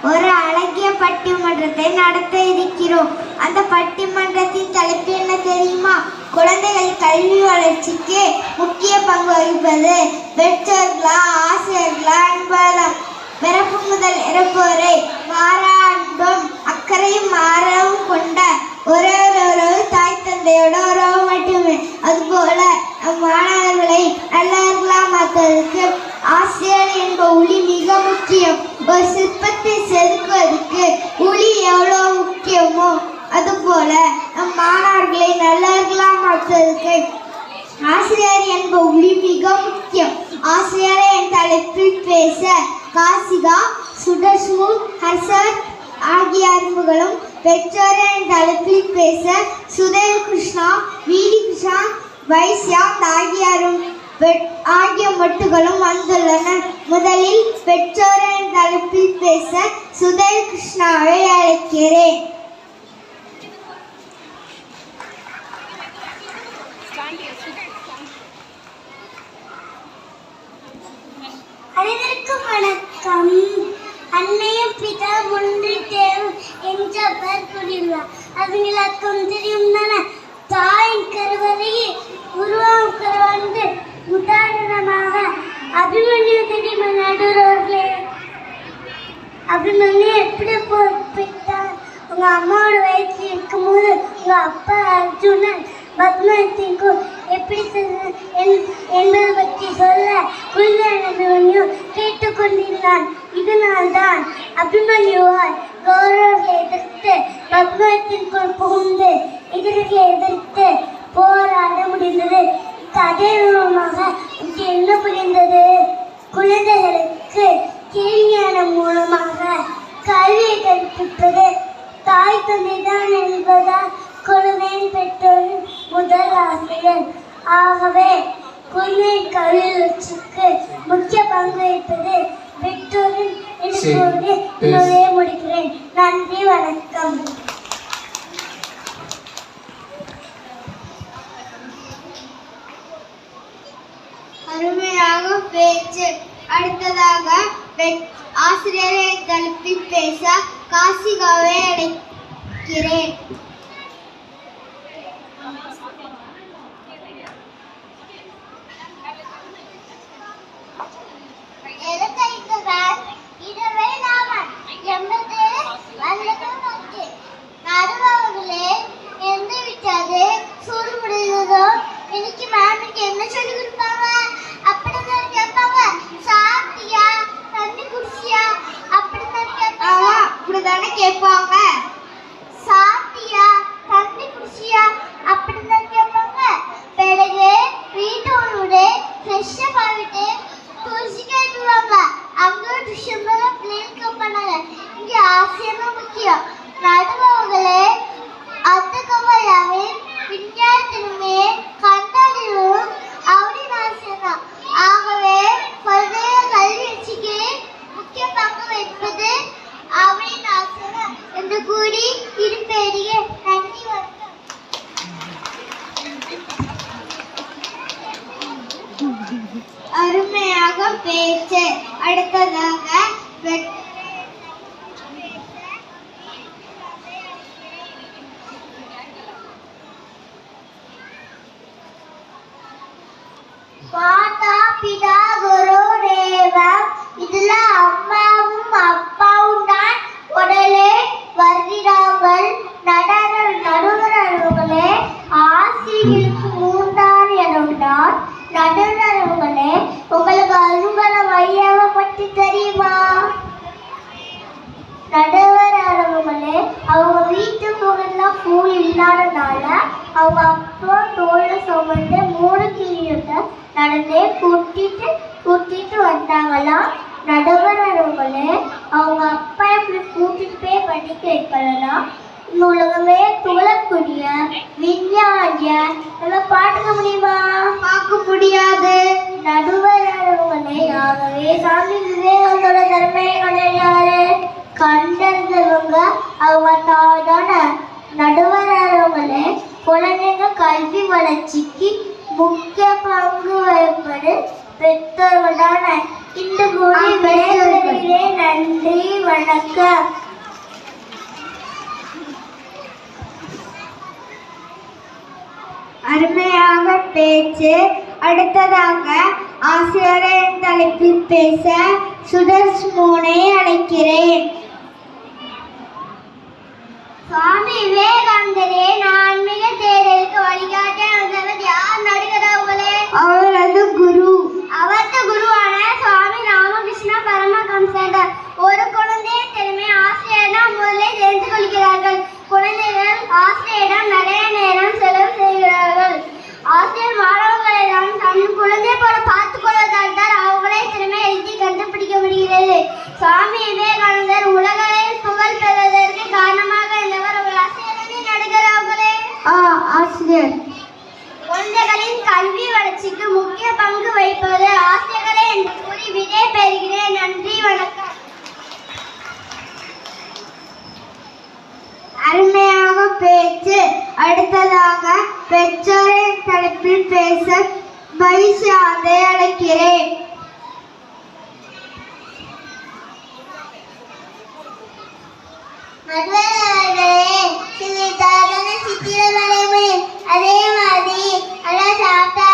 ஒரு அழகிய பட்டிமன்றத்தை நடத்த இருக்கிறோம். அந்த பட்டிமன்றத்தின் தலைப்பு என்ன தெரியுமா? குழந்தைகள் கல்வி வளர்ச்சிக்கு முக்கிய பங்கு வகிப்பது பெற்றோர்களா ஆசிரியர்களா என்பதாம். பிறப்பு முதல் இறப்பு வரை மாறா அன்பும் அக்கறையும் மாறவும் கொண்ட ஒரே ஒரு உறவு தாய் தந்தையோட உறவு மட்டுமே. அதுபோல மாணவர்களை நல்லவர்களா மாற்றுவதற்கு ஆசிரியர் என்ப ஒளி மிக முக்கியம். ஒரு சிற்பத்தை செதுக்குவதற்கு ஒளி எவ்வளவு முக்கியமோ அதுபோல மாணவர்களை நல்லவர்களா மாற்றுவதற்கு ஆசிரியர் என்ப ஒளி மிக முக்கியம். ஆசிரியரை என் தலைப்பில் பேச காசிகா, சுடர்சூர், ஹர்ஷத் ஆகிய அறிமுகளும், பெற்றோரின் தலைப்பில் பேச சுதேவ் கிருஷ்ணா, வீடி கிருஷ்ணா, வைசியாந்த் ஆகிய மட்டுகளும் வந்துள்ளனர். முதலில் பெற்றோரின் தலைப்பில் பேச சுதேவ் கிருஷ்ணாவை அழைக்கிறேன். அனைவருக்கும் வணக்கம். அன்னையும் பிதா ஒன்று தேவை என்ற பெயர் கூறியுள்ளார். அதுங்களுக்கும் தெரியும் தானே. தாயின் கருவறையை உருவம் கருவாந்து உதாரணமாக அபிமன்யு தெரியுமா நடுவர்களே? அபிமன்யு எப்படி பொறுப்பிட்டார்? உங்க அம்மாவோட வயிற்றில் இருக்கும்போது உங்க அப்பா அர்ஜுனன் பத்மத்திற்கும் எப்படி என்பதை பற்றி சொல்ல குழந்தை கேட்டுக்கொண்டிருந்தான். இதனால்தான் அபிமன்யுவால் கௌரவர்களை எதிர்த்து பத்மத்திற்குள் புகுந்து எதிரிகளை எதிர்த்து போராட முடிந்தது. அதே விதமாக என்ன புரிந்தது? குழந்தைகளுக்கு கேள்வியான மூலமாக கல்வியை கற்பிப்பது தாய் தந்தைதான் என்பதால் குழந்தையின் பெற்றோரின் முதல் ஆசிரியர். ஆகவே குழந்தை கல்வி வளர்ச்சிக்கு முக்கிய பங்கு வகிப்பது பெற்றோரின் என்னுடைய முடிக்கிறேன். நன்றி, வணக்கம். அருமையாக பேச்சு. அடுத்ததாக ஆசிரியரை தலைப்பில் பேச காசிகாவை அழைக்கிறேன். நடுவர்களே, எந்த விட்டாது சூடு முடிந்ததோ இன்னைக்கு மேமுக்கு என்ன சொல்லி கொடுப்பாங்க அப்படிதான் கேட்பாங்க. சாப்பிட்டியா, தண்ணி குடிச்சியா அப்படிதான் கேட்பாங்க. அப்படிதானே கேட்பாங்க. சாப்பிட்டியா, தண்ணி குடிச்சியா அப்படிதான் கேட்பாங்க. பிறகு வீட்டோட ஃப்ரெஷ்ஷாக ஆகிட்டு துளசிக்கு அனுப்புவாங்க. அங்கே டியூஷன் தான் பிள்ளைங்க பண்ணாங்க. இங்கே ஆசிரியர் தான் முக்கியம். நடுவர்களே, அத்துக்கமையாவின் விஞ்ஞானத்திலுமே கண்டறிவும் அவரின் ஆசிரியர் தான். ஆகவே பல்வேறு கல்வி வளர்ச்சிக்கு முக்கிய பங்கு வைப்பது அவரின் ஆசிரியர் என்று கூறி இருப்பேறிய நன்றி, வணக்கம். அருமையாக பேச்சு. அடுத்ததாக மாதா பிதா குரு தேவம். இதுல அம்மாவும் அப்பாவும் தான் உடலே வருகிறார்கள். நடுவர்களே, ஆசிரியர்களுக்கு மூன்றாவது இடம் தான். நடுவர்களே, உங்களுக்கு அலுவல மையாவை பற்றி தெரியுமா? நடுவர்களே, அவங்க வீட்டு முகெல்லாம் பூல் இல்லாதனால அவங்க அப்பா தோல்ல சுமந்து 3 கிலோமீட்டர் நடந்தே கூட்டிட்டு வந்தாங்களாம். நடுவர்களே, அவங்க அப்பா இப்படி கூட்டிட்டு போய் படிக்க வைக்கலாம். உலகமே துளக்கூடிய விஞ்ஞானிய நம்ம பார்க்க முடியுமா? பார்க்க முடியாது. நடுவர்களே, ஆகவே சாமி விவேகானந்தோட தர்மையை கண்டறியாரு கண்டறிந்தவங்க அவங்க தாதான. நடுவர்களே, குழந்தைங்க கல்வி வளர்ச்சிக்கு முக்கிய பங்கு வகிப்பது பெற்றோர்களான. இந்த கூறி விடைபெறுகிறேன். நன்றி, வணக்கம். வணக்கம். அருமையாக பேச்சு. அடுத்ததாக ஆசிரியரின் தலைப்பில் பேச சுதர்ஷ்மோனை அழைக்கிறேன். சுவாமி விவேகானந்தரே, ஆன்மீக தேடலுக்கு வழிகாட்ட வந்தவர் யார் நடுகிறவர்களே? அவரது குரு. அவரது குருவான சுவாமி ராமகிருஷ்ண பரமஹம்சர். ஒரு குழந்தைய திறமை ஆசிரியரிடம் முதலில் தெரிந்து கொள்கிறார்கள். குழந்தைகள் ஆசிரியரிடம் நிறைய நேரம் செலவு செய்கிறார்கள். ஆசிரியர் மாணவர்களிடம் தன் குழந்தை போல பார்த்துக் கொள்வதால் தான் அவங்களே திறமை எழுதி கண்டுபிடிக்க முடிகிறது. சுவாமி விவேகானந்தர் உலகில் புகழ் பெறுவதற்கு காரணமாக இருந்தவர் ஒரு ஆசிரியரை நடுகிறார்களே. ஆசிரியர். குழந்தைகளின் கல்வி வளர்ச்சிக்கு முக்கிய பங்கு வகிப்பது ஆசிரியர்களே என்று கூறி விடை பெறுகிறேன். நன்றி, வணக்கம். அருமையாக பேச்சு. அடுத்ததாக பெற்றோரின் தலைப்பில் பேச பைஷாதை அழைக்கிறேன். சித்திரமலை அதே மாதிரி நல்லா சாப்பிட்டா